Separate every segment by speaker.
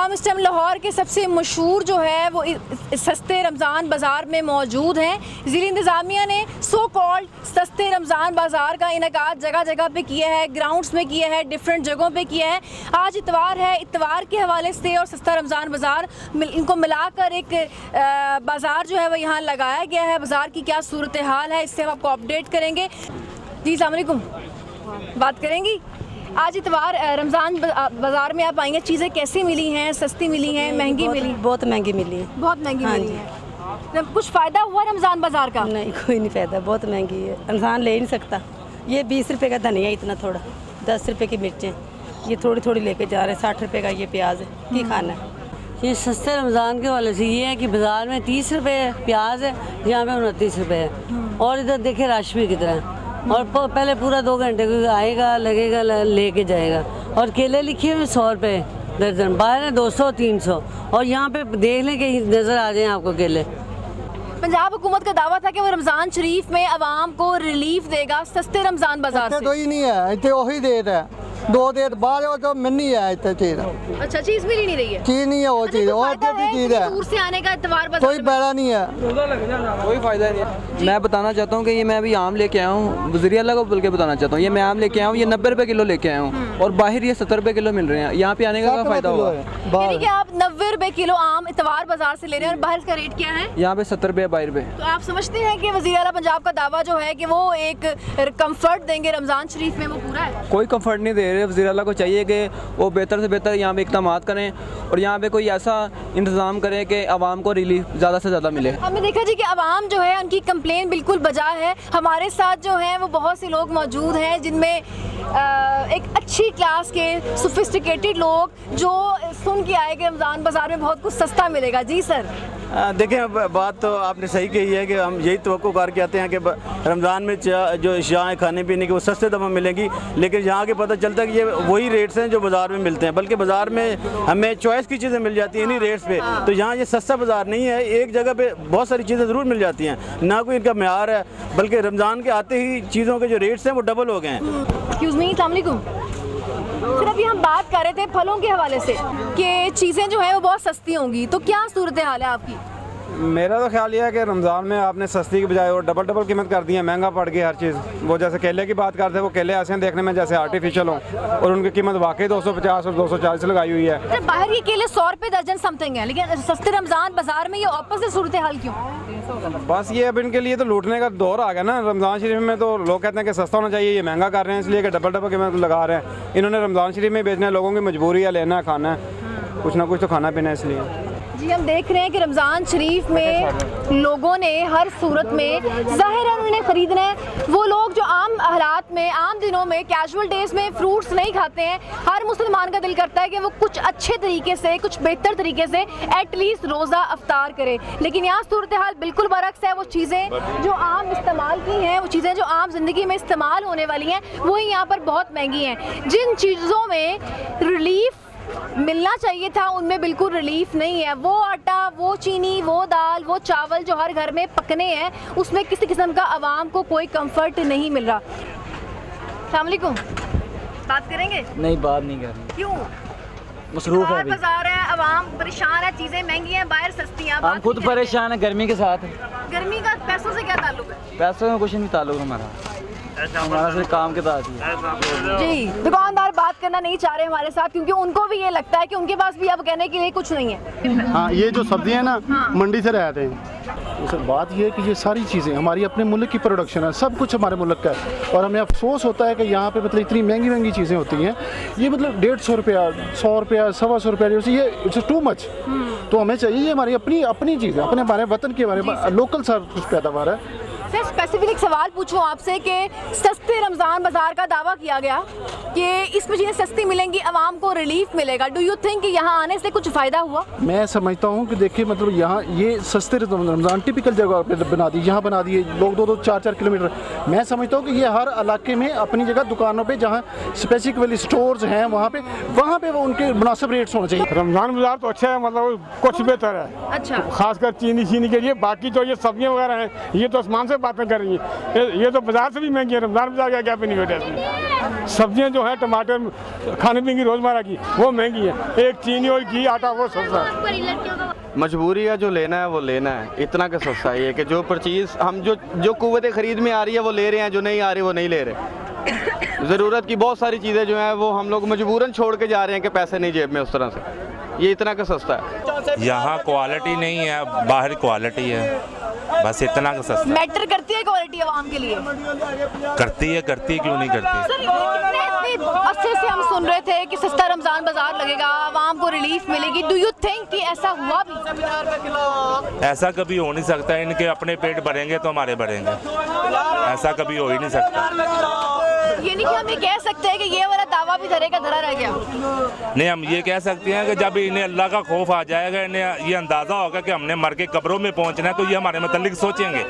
Speaker 1: हम इस टाइम लाहौर के सबसे मशहूर जो है वो सस्ते रमज़ान बाज़ार में मौजूद हैं। ज़िला इंतज़ामिया ने सो कॉल्ड सस्ते रमज़ान बाज़ार का इनेकाद जगह जगह पे किया है, ग्राउंड्स में किया है, डिफरेंट जगहों पे किया है। आज इतवार है, इतवार के हवाले से और सस्ता रमज़ान बाज़ार इनको मिलाकर एक बाज़ार जो है वो यहाँ लगाया गया है। बाज़ार की क्या सूरत हाल है इससे हम आपको अपडेट करेंगे। जी अस्सलाम वालेकुम, बात करेंगी। आज इतवार रमज़ान बाज़ार में आप आएंगे, चीज़ें कैसी मिली हैं? सस्ती मिली हैं, महंगी मिली?
Speaker 2: बहुत महंगी मिली है।
Speaker 1: बहुत महंगी मिली है। कुछ फ़ायदा हुआ रमज़ान बाज़ार का?
Speaker 2: नहीं, कोई नहीं फ़ायदा, बहुत महंगी है, इंसान ले ही नहीं सकता। ये 20 रुपए का धनिया इतना थोड़ा, 10 रुपए की मिर्चें, ये थोड़ी थोड़ी लेके जा रहे हैं। 60 रुपए का ये प्याज है, की खाना है।
Speaker 3: ये सस्ते रमज़ान के वाले से ये है कि बाज़ार में 30 रुपए प्याज है, यहाँ पे 29 रुपए है। और इधर देखिए रश भी कितना है। और पहले पूरा 2 घंटे आएगा, लगेगा, लेके जाएगा। और केले लिखे हुए 100 रुपए दर्जन, बाहर है 200 300। और यहाँ पे देख लें कि नज़र आ जाए आपको केले।
Speaker 1: पंजाब हुकूमत का दावा था कि वो रमज़ान शरीफ में आवाम को रिलीफ देगा सस्ते रमज़ान बाज़ार से।
Speaker 4: तो ही नहीं है, इतने वही देर है, 2 देर बाद तो मिलनी है इतने चीज़।
Speaker 1: अच्छा, चीज़ मिल ही नहीं रही है,
Speaker 4: चीज़ नहीं है वो चीज़, और चीज़ है,
Speaker 1: दूर से आने का इतवार बाज़ार
Speaker 4: कोई फायदा नहीं है,
Speaker 5: कोई फ़ायदा नहीं है। मैं बताना चाहता हूँ कि ये मैं अभी आम लेके आया हूँ, वज़ीर अल्लाह को बोल के बताना चाहता हूँ, ये मैं आम लेके आया हूँ, ये 90 रुपए किलो लेके आया हूँ। और बाहर ये 70 रुपए किलो मिल रहे हैं। यहाँ पे आने का फ़ायदा हुआ है।
Speaker 1: यानी कि आप 90 रुपए किलो आम इतवार बाज़ार से ले रहे हैं और बाहर इसका रेट क्या है?
Speaker 5: यहाँ पे 70 रुपए 22 रुपए।
Speaker 1: तो आप समझते हैं कि वज़ीर आला पंजाब का दावा जो है कि वो एक कंफर्ट देंगे रमज़ान शरीफ में, वो पूरा है?
Speaker 5: कोई कंफर्ट नहीं दे रहे। वज़ीर अल्लाह को चाहिए कि वो बेहतर से बेहतर यहाँ पे इक़दामात करें और यहाँ पे कोई ऐसा इंतज़ाम करें कि आवाम को रिलीफ ज़्यादा से ज़्यादा मिले।
Speaker 1: हमने देखा जी कि आवाम जो है उनकी कंप्लेन बिल्कुल बजा है। हमारे साथ जो हैं वो बहुत से लोग मौजूद हैं जिनमें एक अच्छी क्लास के सोफिस्टिकेटेड लोग जो सुन के आए कि रमज़ान बाज़ार में बहुत कुछ सस्ता मिलेगा। जी सर,
Speaker 6: देखें, बात तो आपने सही कही है कि हम यही तवक्को करके आते हैं कि रमज़ान में जो अशियाएँ खाने पीने की वो सस्ते दाम में मिलेंगी। लेकिन यहाँ के पता चलता है कि ये वही रेट्स हैं जो बाज़ार में मिलते हैं, बल्कि बाज़ार में हमें चॉइस की चीज़ें मिल जाती हैं इन्हीं रेट्स पे। तो यहाँ ये सस्ता बाज़ार नहीं है, एक जगह पे बहुत सारी चीज़ें ज़रूर मिल जाती हैं, ना कोई इनका म्यार है, बल्कि रमज़ान के आते ही चीज़ों के जो रेट्स हैं वो डबल हो गए हैं।
Speaker 1: एक्सक्यूज़ मी, अस्सलाम वालेकुम। फिर अभी हम बात कर रहे थे फलों के हवाले से कि चीज़ें जो हैं वो बहुत सस्ती होंगी, तो क्या सूरत हाल है आपकी?
Speaker 7: मेरा तो ख्याल ये है कि रमज़ान में आपने सस्ती की बजाय और डबल कीमत कर दी है, महंगा पड़ गई हर चीज़। वो जैसे केले की बात करते हैं, वो केले ऐसे हैं देखने में जैसे आर्टिफिशियल हों और उनकी कीमत वाकई 250 और 240 लगाई हुई है।
Speaker 1: बाहर ये केले 100 रुपए दर्जन समथिंग है, लेकिन सस्ते रमज़ान बाज़ार में ये ऑपोजिट सूरत हाल क्यों?
Speaker 7: बस ये अब इनके लिए तो लूटने का दौर आ गया ना। रमज़ान शरीफ में तो लोग कहते हैं कि सस्ता होना चाहिए, ये महंगा कर रहे हैं इसलिए कि डबल कीमत लगा रहे हैं। इन्होंने रमज़ान शरीफ में बेचना है, लोगों की मजबूरी है, लेना है, खाना है, कुछ ना कुछ तो खाना पीना है इसलिए।
Speaker 1: जी, हम देख रहे हैं कि रमज़ान शरीफ में लोगों ने हर सूरत में ज़ाहिरन उन्हें ख़रीदना है। वो लोग जो आम हालात में, आम दिनों में, कैजुअल डेज़ में फ्रूट्स नहीं खाते हैं, हर मुसलमान का दिल करता है कि वो कुछ अच्छे तरीके से, कुछ बेहतर तरीके से एटलीस्ट रोज़ा अफ्तार करे। लेकिन यहाँ सूरत हाल बिल्कुल बरक्स है। वो चीज़ें जो आम इस्तेमाल की हैं, वो चीज़ें जो आम ज़िंदगी में इस्तेमाल होने वाली हैं, वही यहाँ पर बहुत महंगी हैं। जिन चीज़ों में रिलीफ मिलना चाहिए था उनमें बिल्कुल रिलीफ नहीं है। वो आटा, वो चीनी, वो दाल, वो चावल जो हर घर में पकने हैं, उसमें किसी किस्म का आवाम को कोई कंफर्ट नहीं मिल रहा। अस्सलाम वालेकुम, बात करेंगे?
Speaker 5: नहीं, बात नहीं करनी।
Speaker 1: क्यों?
Speaker 5: मसरूफ है,
Speaker 1: बाजार है, आवाम परेशान है, चीजें महंगी हैं, बाहर सस्ती हैं।
Speaker 5: हम खुद परेशान है गर्मी के साथ।
Speaker 1: गर्मी का पैसों से क्या ताल्लुक है?
Speaker 5: पैसों में कुछ नहीं ताल्लुक हमारा सिर्फ काम के साथ ही।
Speaker 1: जी, दुकानदार बात करना नहीं चाह रहे हमारे साथ क्योंकि उनको भी ये लगता है कि उनके पास भी अब कहने के लिए कुछ नहीं है।
Speaker 8: हाँ, ये जो सब्जियां ना मंडी से रहते हैं, तो सर बात ये है कि ये सारी चीज़ें हमारी अपने मुल्क की प्रोडक्शन है, सब कुछ हमारे मुल्क का है। और हमें अफसोस होता है कि यहाँ पे मतलब इतनी महंगी महंगी चीज़ें होती हैं, ये मतलब 150 रुपया, 100 रुपया, 125 रुपया, ये इट्स टू मच। तो हमें चाहिए ये हमारी अपनी चीज़ें, अपने हमारे वतन के हमारे लोकल सब कुछ पैदावार है।
Speaker 1: सर, स्पेसिफिक सवाल पूछूं आपसे कि सस्ते रमज़ान बाज़ार का दावा किया गया कि इसमें चीज़ें सस्ती मिलेंगी, आवाम को रिलीफ मिलेगा। डू यू थिंक कि यहाँ आने से कुछ फ़ायदा हुआ?
Speaker 8: मैं समझता हूँ कि देखिए मतलब यहाँ ये सस्ते रमज़ान टिपिकल जगह पे बना दी, यहाँ बना दिए लोग 2-2, 4-4 किलोमीटर। मैं समझता हूँ कि ये हर इलाके में अपनी जगह दुकानों पे जहाँ स्पेसिफिक वाली स्टोर्स हैं वहाँ पे वो उनके मुनासिब रेट्स होने चाहिए।
Speaker 7: रमज़ान बाज़ार तो अच्छा है, मतलब कुछ बेहतर है।
Speaker 1: अच्छा,
Speaker 7: खासकर चीनी के लिए। बाकी तो ये सब्जियाँ वगैरह हैं, ये तो आसमान से बातें कर रही हैं। ये तो बाज़ार से भी महंगी है। रमज़ान बाज़ार का क्या बेनिफिट है?
Speaker 9: सब्जियां जो है टमाटर खाने पीने की रोज़मर्रा की वो महंगी है, एक चीनी और घी आटा वो सस्ता है।
Speaker 10: मजबूरी है, जो लेना है वो लेना है, इतना का सस्ता है कि जो परचेज़ हम जो कुव्वत खरीद में आ रही है वो ले रहे हैं, जो नहीं आ रही वो नहीं ले रहे। ज़रूरत की बहुत सारी चीज़ें जो हैं वो हम लोग मजबूरन छोड़ के जा रहे हैं कि पैसे नहीं जेब में, उस तरह से ये इतना का सस्ता है।
Speaker 11: यहाँ क्वालिटी नहीं है, बाहर क्वालिटी है, बस इतना का सस्ता।
Speaker 1: मैटर करती है क्वालिटी आवाम के लिए?
Speaker 11: करती है, क्यों नहीं करती।
Speaker 1: सर इतने अरसे से हम सुन रहे थे कि सस्ता रमज़ान बाजार लगेगा, आवाम को रिलीफ मिलेगी। डू यू थिंक कि ऐसा हुआ भी?
Speaker 11: ऐसा कभी हो नहीं सकता, इनके अपने पेट भरेंगे तो हमारे भरेंगे, ऐसा कभी हो ही नहीं सकता।
Speaker 1: ये नहीं कि हम ये कह सकते हैं कि ये वाला दावा भी धरे का धरा रह गया।
Speaker 11: नहीं, हम ये कह सकते हैं कि जब इन्हें अल्लाह का खौफ आ जाएगा, इन्हें ये अंदाज़ा होगा कि हमने मर के कब्रों में पहुंचना है, तो ये हमारे मतलब सोचेंगे।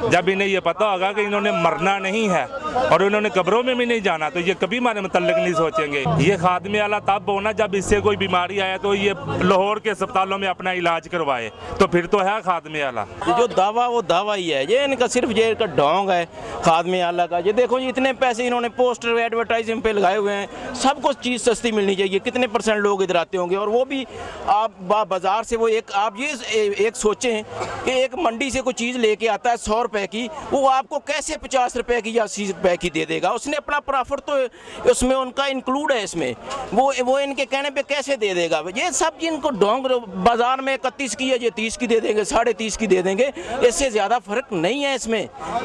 Speaker 11: जब इन्हें ये पता होगा कि इन्होंने मरना नहीं है और इन्होंने कब्रों में भी नहीं जाना, तो ये कभी हमारे मतलब नहीं सोचेंगे। ये खादमे आला तब होना जब इससे कोई बीमारी आए तो ये लाहौर के अस्पतालों में अपना इलाज करवाए, तो फिर तो है खादमे आला।
Speaker 12: जो दावा वो दावा ही है, ये इनका सिर्फ ये इनका ढोंग है खादमे आला का। ये देखो जी इतने पैसे इन्होंने पोस्टर एडवर्टाइजिंग पे लगाए हुए हैं, सबको चीज़ सस्ती मिलनी चाहिए। कितने % लोग इधर आते होंगे, और वो भी आप बाजार से वो आप ये एक सोचें कि एक मंडी से कोई चीज़ लेके आता है 100 रुपए की, वो आपको कैसे 50 रुपए की या 80 रुपए की दे देगा? उसने अपना प्रॉफिट तो उसमें उनका इंक्लूड है, इसमें वो इनके कहने पे कैसे दे देगा? ये सब इनको ढोंग, बाजार में 31 की है, ये 30 की दे देंगे, 30.5 की दे देंगे, इससे ज़्यादा फर्क नहीं है इसमें।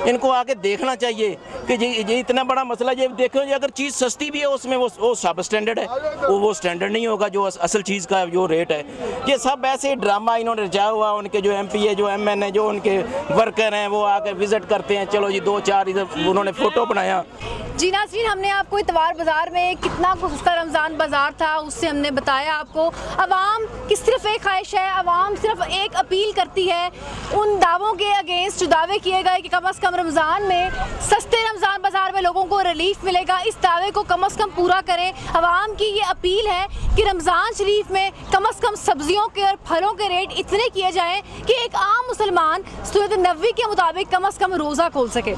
Speaker 12: इनको आके देखना चाहिए कि ये इतना बड़ा मसला। ये देखो, अगर चीज़ सस्ती भी है उसमें वो सब स्टैंडर्ड है, वो स्टैंडर्ड नहीं होगा जो असल चीज़ का जो रेट है। ये सब ऐसे ड्रामा इन्होंने रचा हुआ। उनके जो MP है, जो MN है, जो उनके वर्कर हैं, वो आके विजिट करते हैं, चलो जी 2-4 इधर उन्होंने फ़ोटो बनाया।
Speaker 1: जी नाज़रीन, हमने आपको इतवार बाज़ार में कितना सस्ता रमज़ान बाज़ार था उससे हमने बताया आपको। अवाम की सिर्फ एक ख्वाहिश है, अवाम सिर्फ एक अपील करती है उन दावों के अगेंस्ट जो दावे किए गए कि कम से कम रमज़ान में सस्ते रमज़ान बाज़ार में लोगों को रिलीफ मिलेगा, इस दावे को कम से कम पूरा करें। अवाम की ये अपील है कि रमज़ान शरीफ में कम से कम सब्जियों के और फलों के रेट इतने किए जाएँ कि एक आम मुसलमान सूरत नबवी के मुताबिक कम से कम रोज़ा खोल सके।